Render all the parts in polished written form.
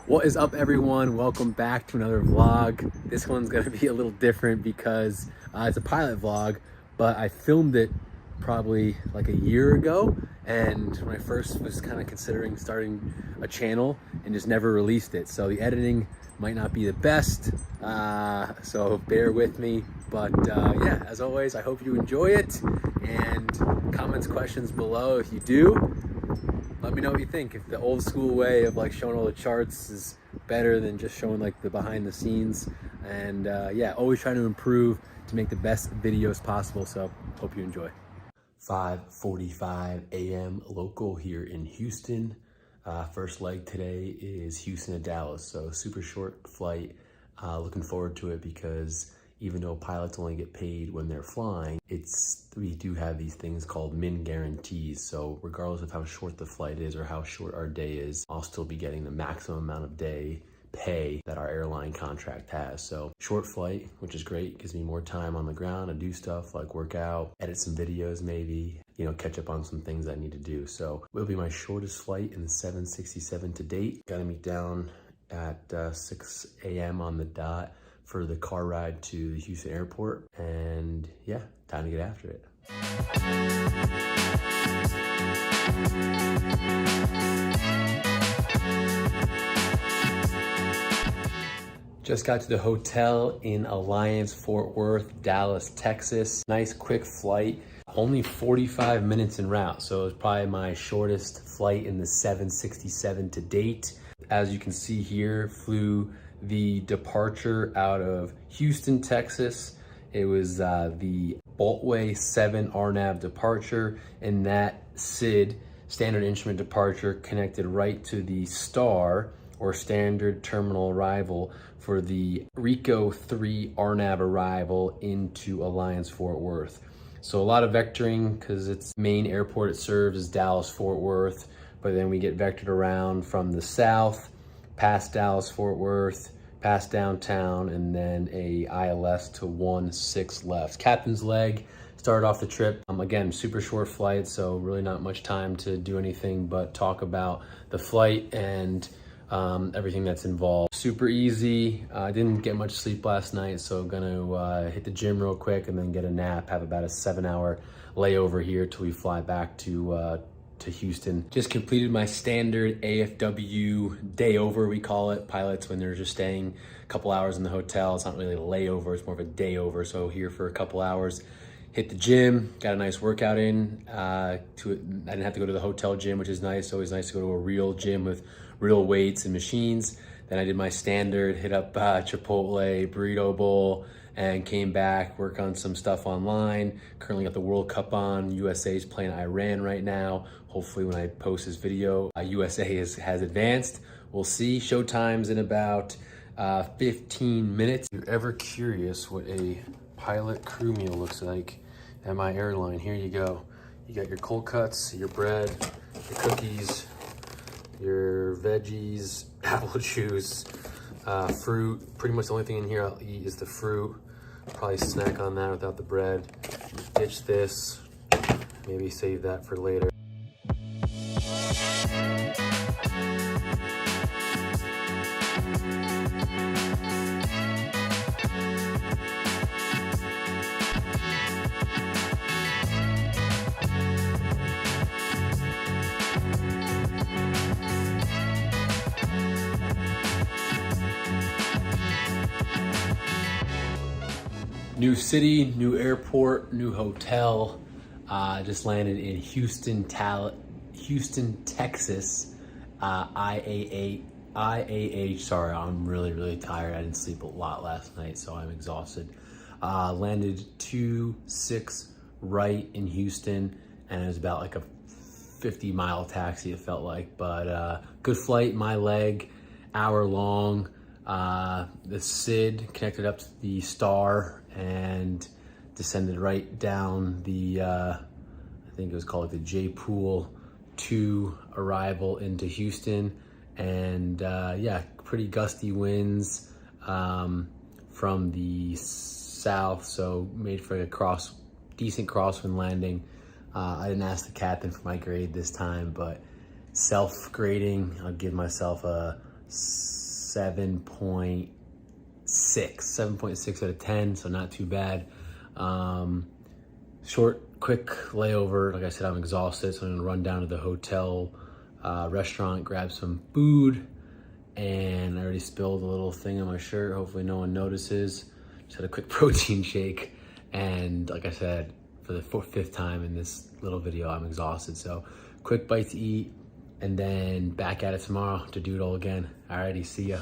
What is up, everyone? Welcome back to another vlog. This one's gonna be a little different because it's a pilot vlog, but I filmed it probably like a year ago, and when I first was kind of considering starting a channel and just never released it. So the editing might not be the best, so bear with me. But yeah, as always, I hope you enjoy it, and comments, questions below if you do. Let me know what you think. If the old school way of like showing all the charts is better than just showing like the behind the scenes. And yeah, always trying to improve to make the best videos possible. So hope you enjoy. 5:45 a.m. local here in Houston. First leg today is Houston to Dallas. So super short flight. Looking forward to it because even though pilots only get paid when they're flying, we do have these things called min guarantees. So regardless of how short the flight is or how short our day is, I'll still be getting the maximum amount of day pay that our airline contract has. So short flight, which is great, gives me more time on the ground to do stuff like work out, edit some videos maybe, you know, catch up on some things I need to do. So it'll be my shortest flight in the 767 to date. Gotta meet down at 6 a.m. on the dot for the car ride to the Houston airport. And yeah, time to get after it. Just got to the hotel in Alliance, Fort Worth, Dallas, Texas. Nice quick flight, only 45 minutes en route. So it's probably my shortest flight in the 767 to date. As you can see here, flew the departure out of Houston, Texas. It was the Boltway 7 RNAV departure, and that SID, standard instrument departure, connected right to the STAR, or standard terminal arrival, for the RICO 3 RNAV arrival into Alliance Fort Worth. So a lot of vectoring because its main airport it serves is Dallas Fort Worth, but then we get vectored around from the south, past Dallas Fort Worth, past downtown, and then a ILS to 1-6 left. Captain's leg started off the trip. Again, super short flight, so really not much time to do anything but talk about the flight and everything that's involved. Super easy. I didn't get much sleep last night, so I'm gonna hit the gym real quick and then get a nap, have about a 7-hour layover here till we fly back to Houston. Just completed my standard AFW day over, we call it. Pilots, when they're just staying a couple hours in the hotel, it's not really a layover, it's more of a day over. So here for a couple hours, hit the gym, got a nice workout in. I didn't have to go to the hotel gym, which is nice. Always nice to go to a real gym with real weights and machines. Then I did my standard, hit up Chipotle, Burrito Bowl, and came back, work on some stuff online. Currently got the World Cup on. USA's playing Iran right now. Hopefully when I post this video, USA has advanced. We'll see. Showtime's in about 15 minutes. If you're ever curious what a pilot crew meal looks like at my airline, here you go. You got your cold cuts, your bread, your cookies, your veggies, apple juice, fruit. Pretty much the only thing in here I'll eat is the fruit. Probably snack on that without the bread. Ditch this, maybe save that for later. New city, new airport, new hotel. Just landed in Houston, Texas. IAH, sorry, I'm really tired. I didn't sleep a lot last night, so I'm exhausted. Landed 2-6 right in Houston, and it was about like a 50-mile taxi, it felt like, but good flight, my leg, hour long. The SID connected up to the STAR and descended right down the, I think it was called the J-Pool 2 arrival into Houston. And yeah, pretty gusty winds from the south, so made for a decent crosswind landing. I didn't ask the captain for my grade this time, but self-grading, I'll give myself a 7.6 out of 10, so not too bad. Short, quick layover. Like I said, I'm exhausted, so I'm gonna run down to the hotel restaurant, grab some food, and I already spilled a little thing on my shirt. Hopefully no one notices. Just had a quick protein shake, and like I said, for the fifth time in this little video, I'm exhausted. So quick bite to eat, and then back at it tomorrow to do it all again. Alrighty, see ya.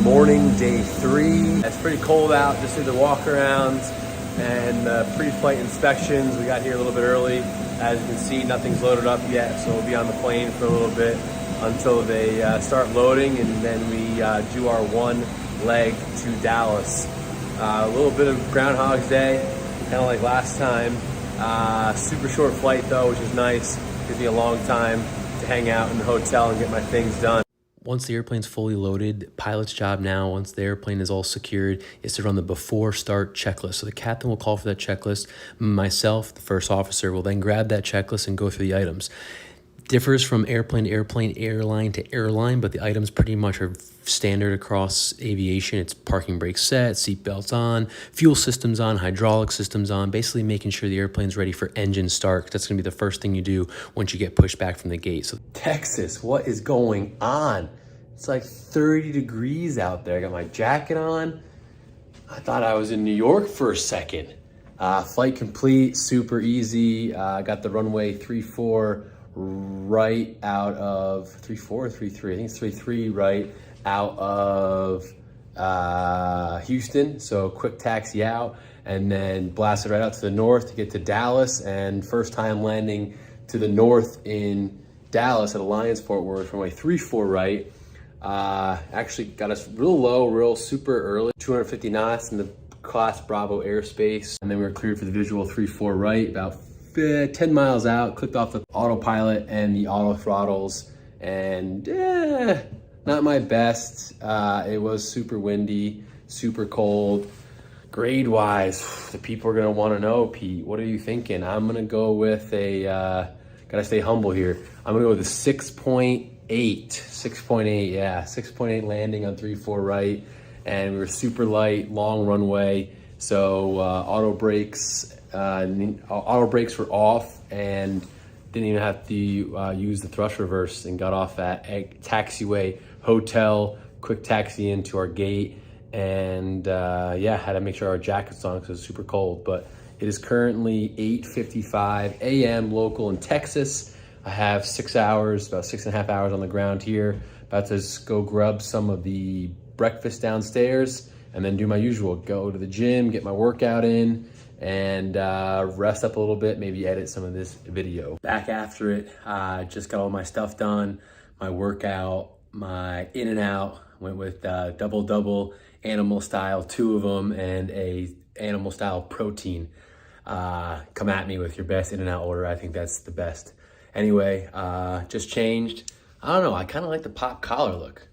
Morning, day 3. It's pretty cold out, just did the walk arounds and pre-flight inspections. We got here a little bit early. As you can see, nothing's loaded up yet, so we'll be on the plane for a little bit until they start loading, and then we do our one leg to Dallas. A little bit of Groundhog's Day, kind of like last time. Super short flight though, which is nice. Gives me a long time to hang out in the hotel and get my things done. Once the airplane's fully loaded, the pilot's job now, once the airplane is all secured, is to run the before start checklist. So the captain will call for that checklist. Myself, the first officer, will then grab that checklist and go through the items. Differs from airplane to airplane, airline to airline, but the items pretty much are standard across aviation. It's parking brakes set, seat belts on, fuel systems on, hydraulic systems on, basically making sure the airplane's ready for engine start. That's gonna be the first thing you do once you get pushed back from the gate. So Texas, what is going on? It's like 30 degrees out there. I got my jacket on. I thought I was in New York for a second. Flight complete, super easy. Got the runway 34 right out of 34 or 33. I think it's 33 right out of Houston. So quick taxi out and then blasted right out to the north to get to Dallas. And first time landing to the north in Dallas at Alliance Fort Worth, runway 34 right. Actually got us real low, real super early, 250 knots in the Class Bravo airspace. And then we were cleared for the visual 34 right, about 10 miles out, clicked off the autopilot and the auto throttles, and not my best. It was super windy, super cold. Grade wise, the people are gonna wanna know, Pete, what are you thinking? I'm gonna go with a, gotta stay humble here. I'm gonna go with a 6.8, yeah, 6.8 landing on 34 right. And we were super light, long runway. So auto brakes were off and didn't even have to use the thrust reverse, and got off at taxiway hotel, quick taxi into our gate, and yeah, had to make sure our jackets on because it was super cold. But it is currently 8:55 a.m. local in Texas. I have 6 hours, about 6.5 hours on the ground here. About to go grab some of the breakfast downstairs and then do my usual, go to the gym, get my workout in, and rest up a little bit, maybe edit some of this video. Back after it, just got all my stuff done, my workout, my in and out, went with double animal style, 2 of them, and a animal style protein. Come at me with your best in and out order. I think that's the best. Anyway, just changed. I don't know, I kind of like the pop collar look.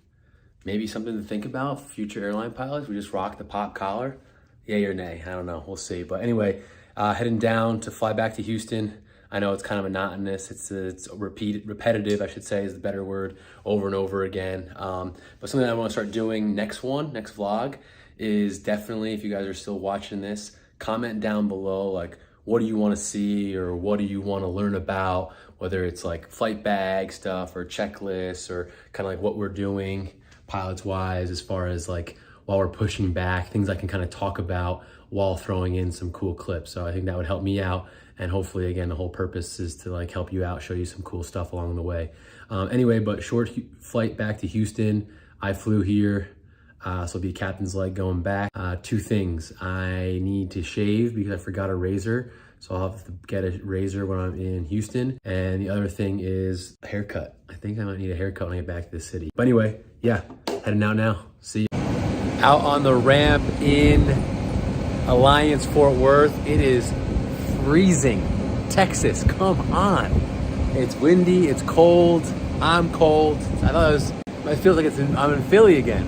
Maybe something to think about, future airline pilots. We just rock the pop collar. Yay or nay, I don't know, we'll see. But anyway, heading down to fly back to Houston. I know it's kind of monotonous. It's repetitive, I should say, is the better word, over and over again. But something I want to start doing next vlog, is definitely, if you guys are still watching this, comment down below, like, what do you want to see or what do you want to learn about, whether it's like flight bag stuff or checklists or kind of like what we're doing pilots wise, as far as like while we're pushing back, things I can kind of talk about while throwing in some cool clips. So I think that would help me out. And hopefully, again, the whole purpose is to like help you out, show you some cool stuff along the way. Anyway, but short flight back to Houston. I flew here, so it'll be a captain's leg going back. 2 things, I need to shave because I forgot a razor. So I'll have to get a razor when I'm in Houston. And the other thing is a haircut. I think I might need a haircut when I get back to the city. But anyway, yeah, heading out now. See you. Out on the ramp in Alliance Fort Worth. It is freezing. Texas, come on. It's windy, it's cold, I'm cold. I feels like I'm in Philly again.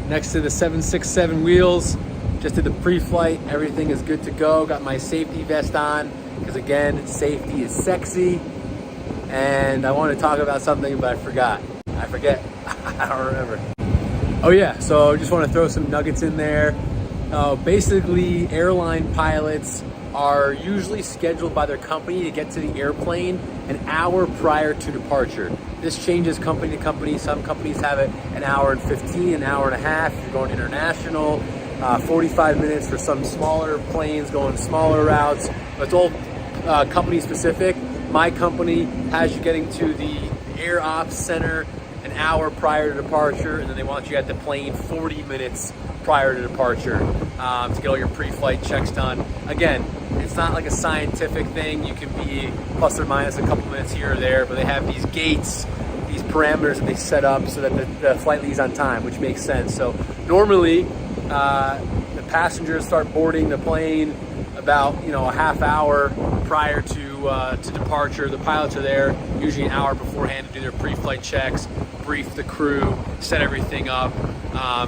next to the 767 wheels. Just did the pre-flight. Everything is good to go. Got my safety vest on because again, safety is sexy. And I want to talk about something, but I forget. I don't remember. Oh yeah, so I just want to throw some nuggets in there. Basically, airline pilots are usually scheduled by their company to get to the airplane an hour prior to departure. This changes company to company. Some companies have it an hour and 15, an hour and a half if you're going international, 45 minutes for some smaller planes going smaller routes. But it's all company specific. My company has you getting to the Air Ops Center an hour prior to departure, and then they want you at the plane 40 minutes prior to departure to get all your pre-flight checks done. Again, it's not like a scientific thing. You can be plus or minus a couple minutes here or there, but they have these gates, these parameters that they set up so that the flight leaves on time, which makes sense. So normally, the passengers start boarding the plane about a half hour prior to departure. The pilots are there usually an hour beforehand to do their pre-flight checks, brief the crew, set everything up.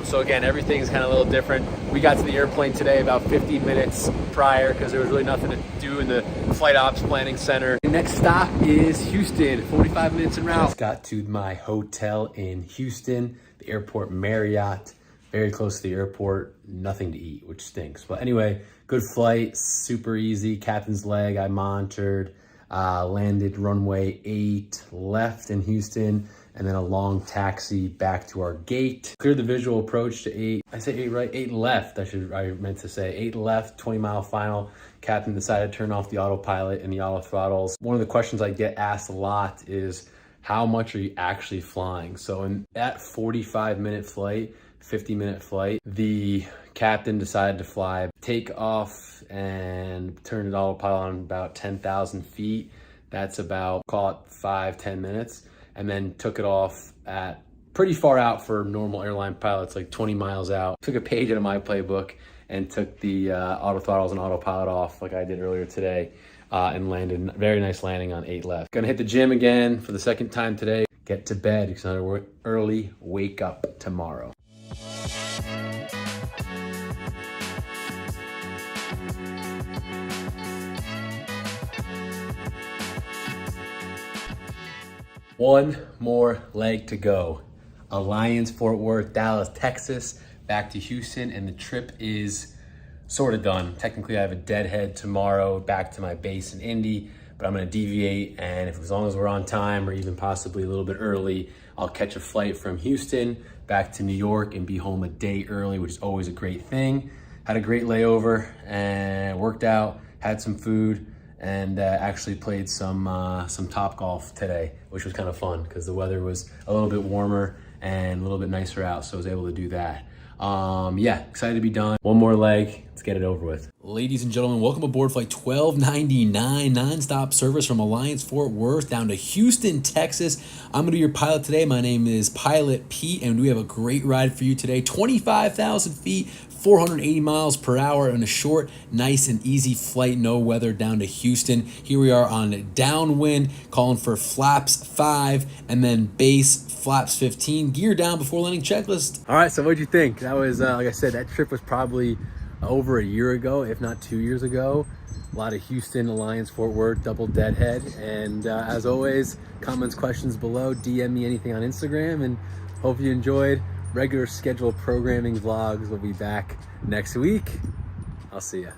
So again, everything's kind of a little different. We got to the airplane today about 50 minutes prior because there was really nothing to do in the flight ops planning center. The next stop is Houston, 45 minutes en route. Just got to my hotel in Houston, the airport Marriott, very close to the airport, nothing to eat, which stinks. But anyway, good flight, super easy, captain's leg, I monitored, landed runway 8, left in Houston, and then a long taxi back to our gate. Cleared the visual approach to 8, I say 8 right, 8 left, I meant to say 8 left, 20-mile final. Captain decided to turn off the autopilot and the auto throttles. One of the questions I get asked a lot is, how much are you actually flying? So in that 45-minute flight, 50-minute flight, the captain decided to fly take off and turn the autopilot on about 10,000 feet. That's about, call it 5-10 minutes. And then took it off at pretty far out for normal airline pilots, like 20 miles out. Took a page out of my playbook and took the auto throttles and autopilot off like I did earlier today and landed, very nice landing on 8 left. Gonna hit the gym again for the second time today. Get to bed, it's another early wake up tomorrow. One more leg to go. Alliance, Fort Worth, Dallas, Texas, back to Houston, and the trip is sort of done. Technically, I have a deadhead tomorrow back to my base in Indy, but I'm gonna deviate, and as long as we're on time or even possibly a little bit early, I'll catch a flight from Houston back to New York and be home a day early, which is always a great thing. Had a great layover and worked out, had some food, and actually played some Top Golf today, which was kind of fun because the weather was a little bit warmer and a little bit nicer out, so I was able to do that. Yeah, excited to be done. One more leg, let's get it over with. Ladies and gentlemen, welcome aboard flight 1299, nonstop service from Alliance Fort Worth down to Houston, Texas. I'm gonna be your pilot today. My name is Pilot Pete, and we have a great ride for you today. 25,000 feet, 480 miles per hour in a short, nice and easy flight, no weather down to Houston. Here we are on downwind, calling for flaps 5 and then base flaps 15. Gear down before landing checklist. All right, so what'd you think? That was, like I said, that trip was probably over a year ago, if not 2 years ago. A lot of Houston, Alliance, Fort Worth, double deadhead. And as always, comments, questions below, DM me anything on Instagram, and hope you enjoyed. Regular scheduled programming vlogs will be back next week. I'll see ya.